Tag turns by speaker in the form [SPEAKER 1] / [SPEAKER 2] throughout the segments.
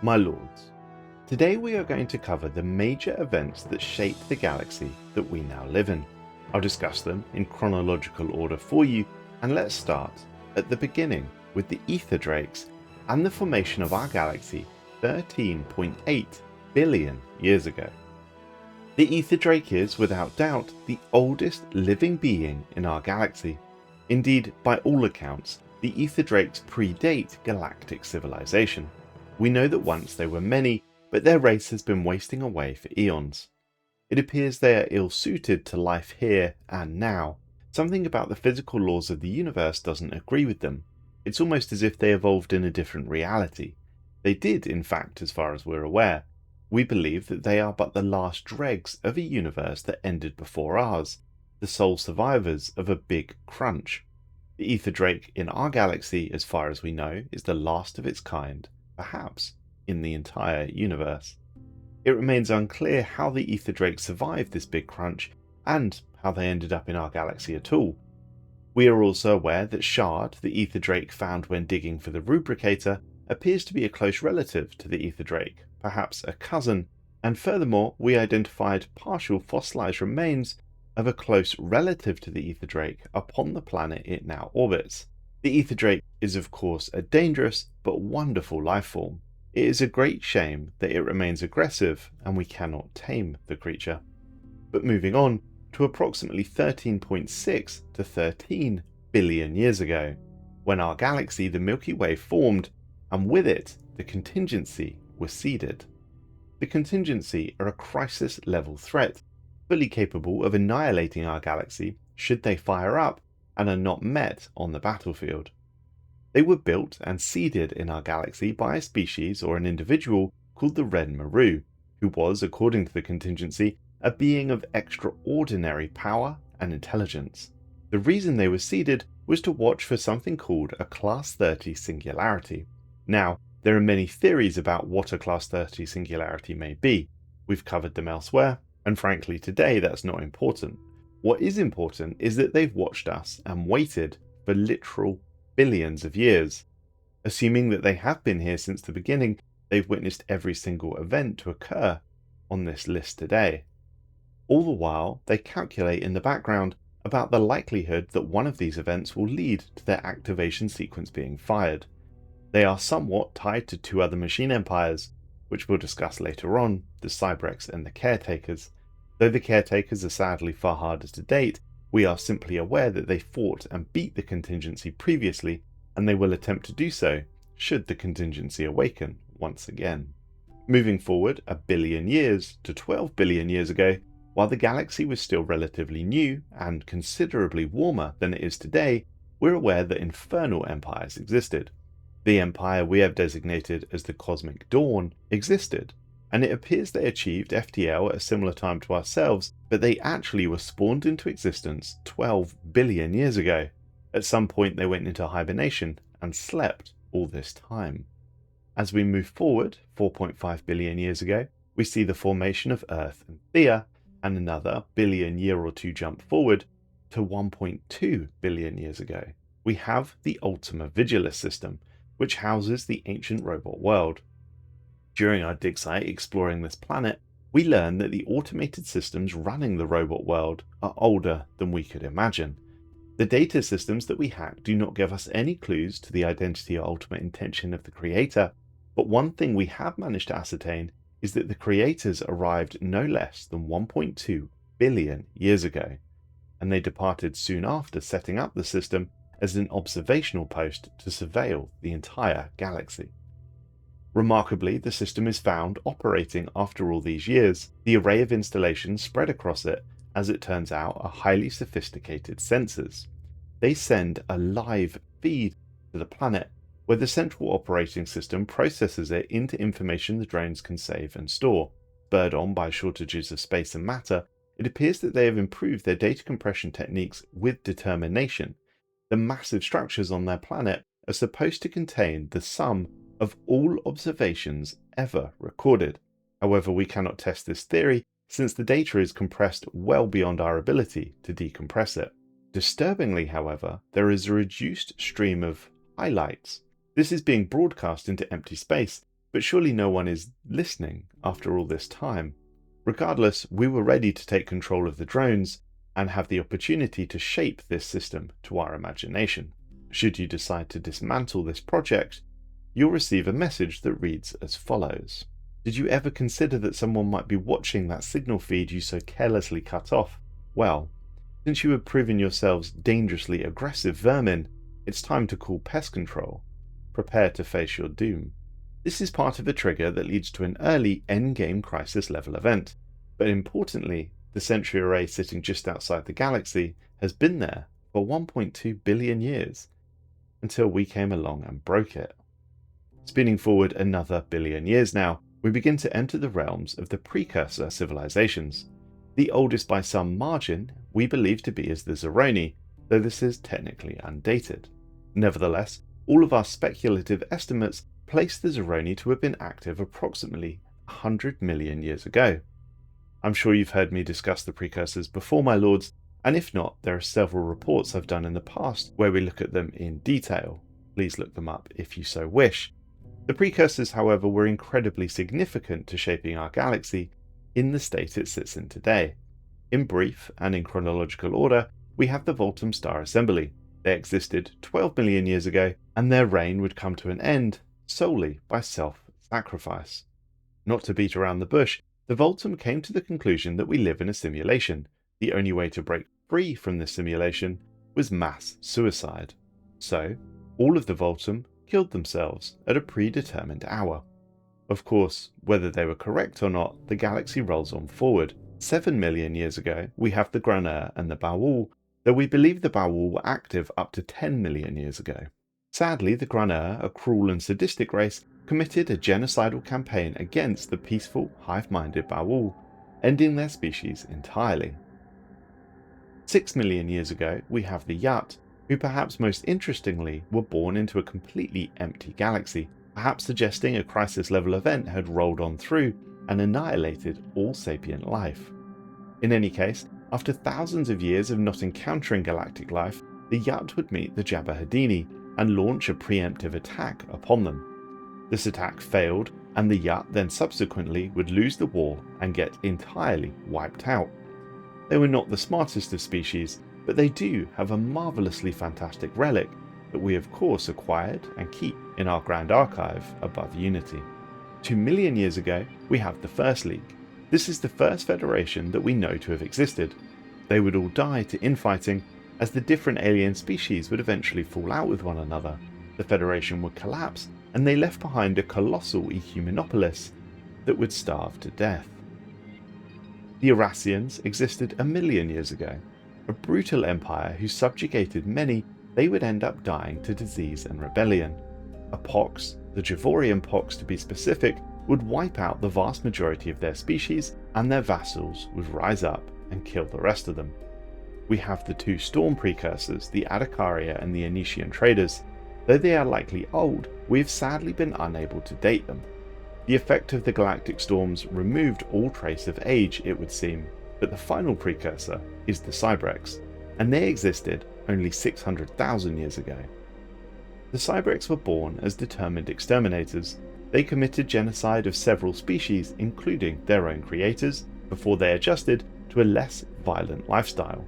[SPEAKER 1] My lords, today we are going to cover the major events that shaped the galaxy that we now live in. I'll discuss them in chronological order for you, and let's start at the beginning with the ether drakes and the formation of our galaxy 13.8 billion years ago. The ether drake is, without doubt, the oldest living being in our galaxy. Indeed, by all accounts, the ether drakes predate galactic civilization. We know that once they were many, but their race has been wasting away for eons. It appears they are ill-suited to life here and now. Something about the physical laws of the universe doesn't agree with them. It's almost as if they evolved in a different reality. They did, in fact, as far as we're aware. We believe that they are but the last dregs of a universe that ended before ours, the sole survivors of a big crunch. The ether drake in our galaxy, as far as we know, is the last of its kind, perhaps in the entire universe. It remains unclear how the ether drake survived this big crunch and how they ended up in our galaxy at all. We are also aware that Shard, the ether drake found when digging for the rubricator, appears to be a close relative to the ether drake, perhaps a cousin, and furthermore we identified partial fossilized remains of a close relative to the ether drake upon the planet it now orbits. The ether drake is of course a dangerous but wonderful life form. It is a great shame that it remains aggressive and we cannot tame the creature. But moving on to approximately 13.6 to 13 billion years ago, when our galaxy, the Milky Way, formed, and with it, the Contingency, was seeded. The Contingency are a crisis-level threat, fully capable of annihilating our galaxy should they fire up and are not met on the battlefield. They were built and seeded in our galaxy by a species or an individual called the Red Maru, who was, according to the Contingency, a being of extraordinary power and intelligence. The reason they were seeded was to watch for something called a Class 30 singularity. Now, there are many theories about what a Class 30 singularity may be. We've covered them elsewhere, and frankly today that's not important. What is important is that they've watched us and waited for literal billions of years. Assuming that they have been here since the beginning, they've witnessed every single event to occur on this list today. All the while, they calculate in the background about the likelihood that one of these events will lead to their activation sequence being fired. They are somewhat tied to two other machine empires, which we'll discuss later on, the Cybrex and the Caretakers. Though the Caretakers are sadly far harder to date, we are simply aware that they fought and beat the Contingency previously, and they will attempt to do so should the Contingency awaken once again. Moving forward a billion years to 12 billion years ago, while the galaxy was still relatively new and considerably warmer than it is today, we're aware that infernal empires existed. The empire we have designated as the Cosmic Dawn existed, and it appears they achieved FTL at a similar time to ourselves, but they actually were spawned into existence 12 billion years ago. At some point they went into hibernation and slept all this time. As we move forward 4.5 billion years ago, we see the formation of Earth and Theia, and another billion year or two jump forward to 1.2 billion years ago. We have the Ultima Vigilis system, which houses the ancient robot world. During our dig site exploring this planet, we learn that the automated systems running the robot world are older than we could imagine. The data systems that we hack do not give us any clues to the identity or ultimate intention of the creator, but one thing we have managed to ascertain is that the creators arrived no less than 1.2 billion years ago, and they departed soon after setting up the system as an observational post to surveil the entire galaxy. Remarkably, the system is found operating after all these years. The array of installations spread across it, as it turns out, are highly sophisticated sensors. They send a live feed to the planet, where the central operating system processes it into information the drones can save and store. Spurred on by shortages of space and matter, it appears that they have improved their data compression techniques with determination. The massive structures on their planet are supposed to contain the sum of all observations ever recorded. However, we cannot test this theory since the data is compressed well beyond our ability to decompress it. Disturbingly, however, there is a reduced stream of highlights. This is being broadcast into empty space, But surely no one is listening after all this time. Regardless, we were ready to take control of the drones and have the opportunity to shape this system to our imagination. Should you decide to dismantle this project, you'll receive a message that reads as follows. Did you ever consider that someone might be watching that signal feed you so carelessly cut off? Well, since you have proven yourselves dangerously aggressive vermin, it's time to call pest control. Prepare to face your doom. This is part of a trigger that leads to an early endgame crisis level event, but importantly, the Sentry Array sitting just outside the galaxy has been there for 1.2 billion years, until we came along and broke it. Spinning forward another billion years now, we begin to enter the realms of the precursor civilizations. The oldest by some margin we believe to be as the Zeroni, though this is technically undated. Nevertheless, all of our speculative estimates place the Zeroni to have been active approximately 100 million years ago. I'm sure you've heard me discuss the precursors before, my lords, and if not, there are several reports I've done in the past where we look at them in detail. Please look them up if you so wish. The precursors, however, were incredibly significant to shaping our galaxy in the state it sits in today. In brief, and in chronological order, we have the Voltum Star Assembly. They existed 12 million years ago, and their reign would come to an end solely by self-sacrifice. Not to beat around the bush, the Voltum came to the conclusion that we live in a simulation. The only way to break free from this simulation was mass suicide. So, all of the Voltum killed themselves at a predetermined hour. Of course, whether they were correct or not, the galaxy rolls on forward. 7 million years ago, we have the Granur and the Baul, though we believe the Baul were active up to 10 million years ago. Sadly, the Granur, a cruel and sadistic race, committed a genocidal campaign against the peaceful, hive-minded Baul, ending their species entirely. 6 million years ago, we have the Yat, who perhaps most interestingly were born into a completely empty galaxy, perhaps suggesting a crisis-level event had rolled on through and annihilated all sapient life. In any case, after thousands of years of not encountering galactic life, the Yat would meet the Jabba and launch a preemptive attack upon them. This attack failed, and the Yat then subsequently would lose the war and get entirely wiped out. They were not the smartest of species, but they do have a marvellously fantastic relic that we of course acquired and keep in our grand archive above Unity. 2 million years ago, we have the First League. This is the first federation that we know to have existed. They would all die to infighting, as the different alien species would eventually fall out with one another. The Federation would collapse, and they left behind a colossal Ecumenopolis that would starve to death. The Erassians existed 1 million years ago. A brutal empire who subjugated many, they would end up dying to disease and rebellion. A pox, the Javorian pox to be specific, would wipe out the vast majority of their species, and their vassals would rise up and kill the rest of them. We have the two storm precursors, the Adakaria and the Anisian traders. Though they are likely old, we have sadly been unable to date them. The effect of the galactic storms removed all trace of age, it would seem, but the final precursor is the Cybrex, and they existed only 600,000 years ago. The Cybrex were born as determined exterminators. They committed genocide of several species, including their own creators, before they adjusted to a less violent lifestyle.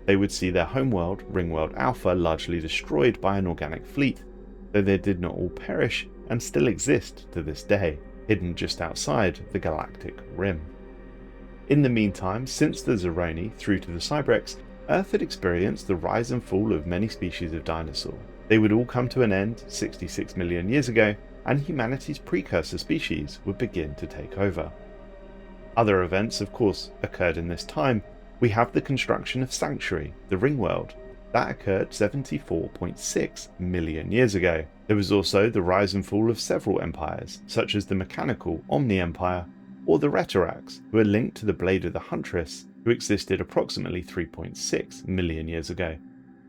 [SPEAKER 1] They would see their homeworld, Ringworld Alpha, largely destroyed by an organic fleet, though they did not all perish and still exist to this day, hidden just outside the galactic rim. In the meantime, since the Zeroni through to the Cybrex, Earth had experienced the rise and fall of many species of dinosaur. They would all come to an end 66 million years ago, and humanity's precursor species would begin to take over. Other events, of course, occurred in this time. We have the construction of Sanctuary, the Ringworld. That occurred 74.6 million years ago. There was also the rise and fall of several empires, such as the mechanical Omni Empire, or the Retarax, who are linked to the Blade of the Huntress, who existed approximately 3.6 million years ago.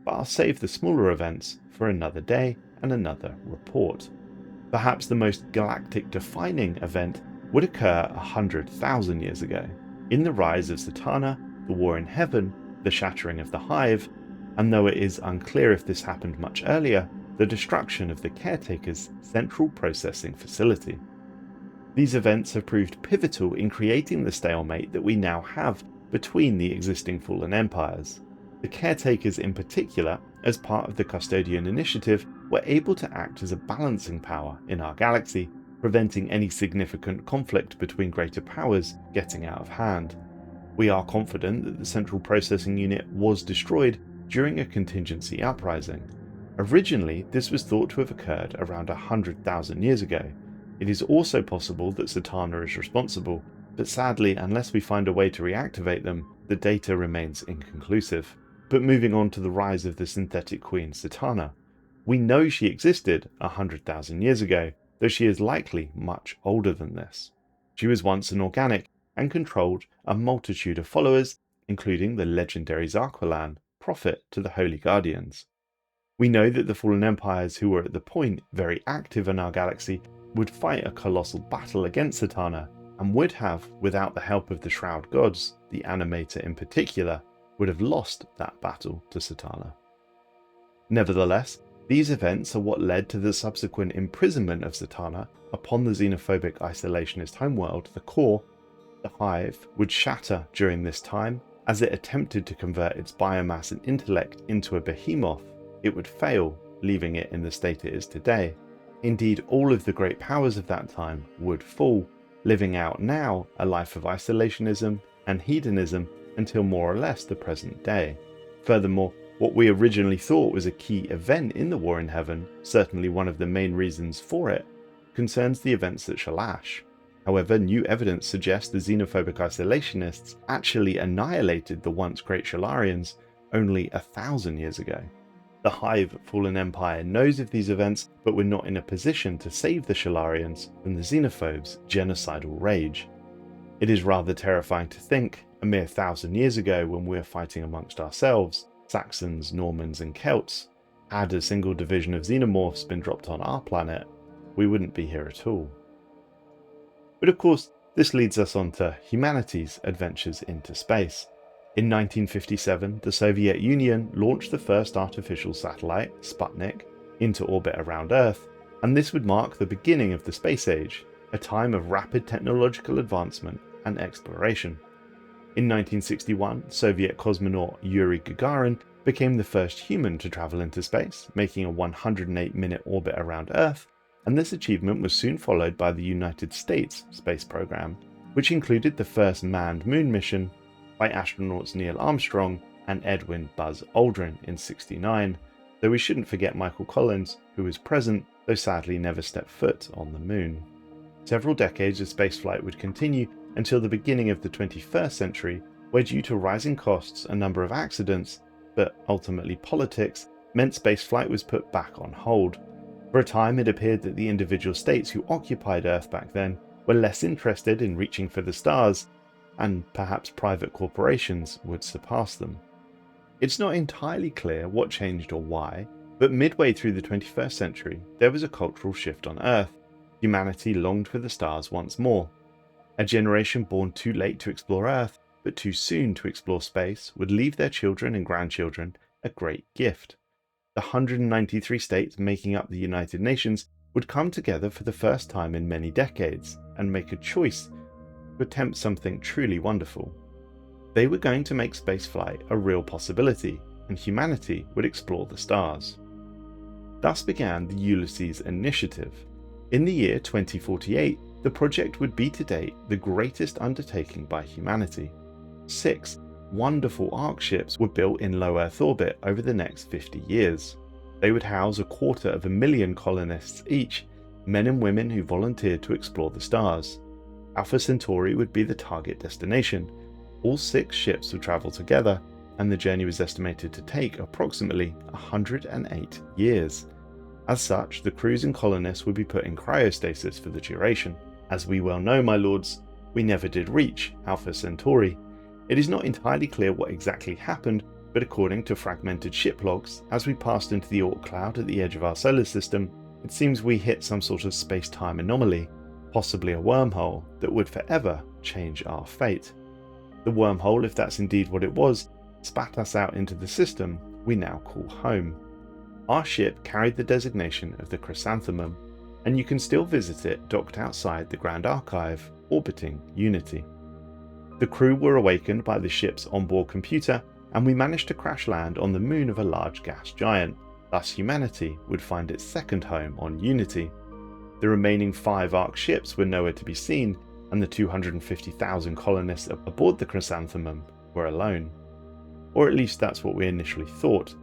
[SPEAKER 1] But I'll save the smaller events for another day and another report. Perhaps the most galactic defining event would occur 100,000 years ago, in the rise of Satana, the War in Heaven, the shattering of the Hive, and though it is unclear if this happened much earlier, the destruction of the Caretaker's central processing facility. These events have proved pivotal in creating the stalemate that we now have between the existing fallen empires. The caretakers in particular, as part of the Custodian Initiative, were able to act as a balancing power in our galaxy, preventing any significant conflict between greater powers getting out of hand. We are confident that the Central Processing Unit was destroyed during a contingency uprising. Originally, this was thought to have occurred around 100,000 years ago. It is also possible that Zatanna is responsible, but sadly, unless we find a way to reactivate them, the data remains inconclusive. But moving on to the rise of the synthetic queen Zatanna. We know she existed 100,000 years ago, though she is likely much older than this. She was once an organic and controlled a multitude of followers, including the legendary Zarquelan, prophet to the Holy Guardians. We know that the fallen empires who were at the point very active in our galaxy would fight a colossal battle against Zatanna, and would have, without the help of the Shroud Gods, the Animator in particular, would have lost that battle to Zatanna. Nevertheless, these events are what led to the subsequent imprisonment of Zatanna upon the xenophobic isolationist homeworld, the Core. The Hive would shatter during this time. As it attempted to convert its biomass and intellect into a behemoth, it would fail, leaving it in the state it is today. Indeed, all of the great powers of that time would fall, living out now a life of isolationism and hedonism until more or less the present day. Furthermore, what we originally thought was a key event in the War in Heaven, certainly one of the main reasons for it, concerns the events at Shalash. However, new evidence suggests the xenophobic isolationists actually annihilated the once great Shalarians only 1,000 years ago. The Hive Fallen Empire knows of these events, but were not in a position to save the Shalarians from the xenophobes' genocidal rage. It is rather terrifying to think, a mere 1,000 years ago when we were fighting amongst ourselves, Saxons, Normans and Celts, had a single division of xenomorphs been dropped on our planet, we wouldn't be here at all. But of course, this leads us on to humanity's adventures into space. In 1957, the Soviet Union launched the first artificial satellite, Sputnik, into orbit around Earth, and this would mark the beginning of the space age, a time of rapid technological advancement and exploration. In 1961, Soviet cosmonaut Yuri Gagarin became the first human to travel into space, making a 108-minute orbit around Earth, and this achievement was soon followed by the United States space program, which included the first manned moon mission by astronauts Neil Armstrong and Edwin Buzz Aldrin in '69, though we shouldn't forget Michael Collins, who was present, though sadly never stepped foot on the moon. Several decades of spaceflight would continue until the beginning of the 21st century, where due to rising costs, a number of accidents, but ultimately politics, meant spaceflight was put back on hold. For a time it appeared that the individual states who occupied Earth back then were less interested in reaching for the stars, and perhaps private corporations would surpass them. It's not entirely clear what changed or why, but midway through the 21st century there was a cultural shift on Earth. Humanity longed for the stars once more. A generation born too late to explore Earth, but too soon to explore space, would leave their children and grandchildren a great gift. The 193 states making up the United Nations would come together for the first time in many decades and make a choice to attempt something truly wonderful. They were going to make spaceflight a real possibility, and humanity would explore the stars. Thus began the Ulysses Initiative. In the year 2048, the project would be to date the greatest undertaking by humanity. 6 wonderful arc ships were built in low Earth orbit over the next 50 years. They would house 250,000 colonists each, men and women who volunteered to explore the stars. Alpha Centauri would be the target destination. All 6 ships would travel together, and the journey was estimated to take approximately 108 years. As such, the crews and colonists would be put in cryostasis for the duration. As we well know, my lords, we never did reach Alpha Centauri. It is not entirely clear what exactly happened, but according to fragmented ship logs, as we passed into the Oort cloud at the edge of our solar system, it seems we hit some sort of space-time anomaly, possibly a wormhole that would forever change our fate. The wormhole, if that's indeed what it was, spat us out into the system we now call home. Our ship carried the designation of the Chrysanthemum. and you can still visit it docked outside the Grand Archive, orbiting Unity. The crew were awakened by the ship's onboard computer, and we managed to crash land on the moon of a large gas giant. Thus humanity would find its second home on Unity. The remaining 5 Ark ships were nowhere to be seen, and the 250,000 colonists aboard the chrysanthemum were alone. Or at least that's what we initially thought.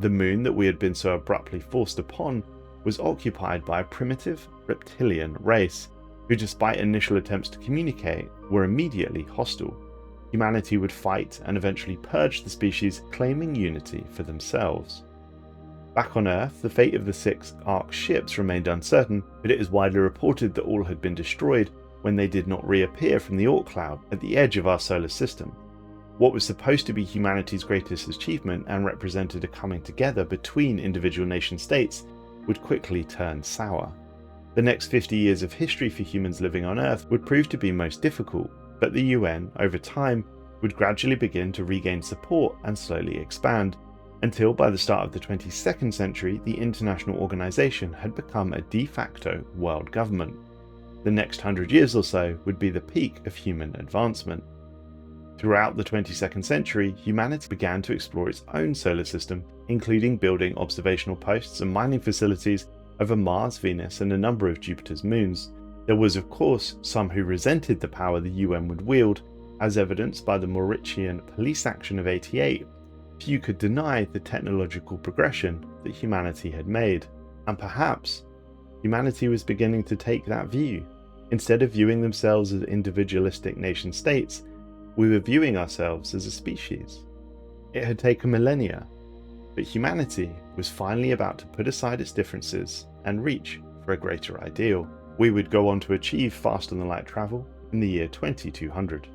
[SPEAKER 1] The moon that we had been so abruptly forced upon was occupied by a primitive reptilian race, who, despite initial attempts to communicate, were immediately hostile. Humanity would fight and eventually purge the species, claiming Unity for themselves. Back on Earth, the fate of the 6 Ark ships remained uncertain, but it is widely reported that all had been destroyed when they did not reappear from the Oort cloud at the edge of our solar system. What was supposed to be humanity's greatest achievement and represented a coming together between individual nation states would quickly turn sour. The next 50 years of history for humans living on Earth would prove to be most difficult, but the UN, over time, would gradually begin to regain support and slowly expand, until by the start of the 22nd century the international organisation had become a de facto world government. The next 100 years or so would be the peak of human advancement. Throughout the 22nd century, humanity began to explore its own solar system, including building observational posts and mining facilities over Mars, Venus, and a number of Jupiter's moons. There was, of course, some who resented the power the UN would wield, as evidenced by the Mauritian police action of '88. Few could deny the technological progression that humanity had made, and perhaps humanity was beginning to take that view. Instead of viewing themselves as individualistic nation states, we were viewing ourselves as a species. It had taken millennia, but humanity was finally about to put aside its differences and reach for a greater ideal. We would go on to achieve faster than light travel in the year 2200.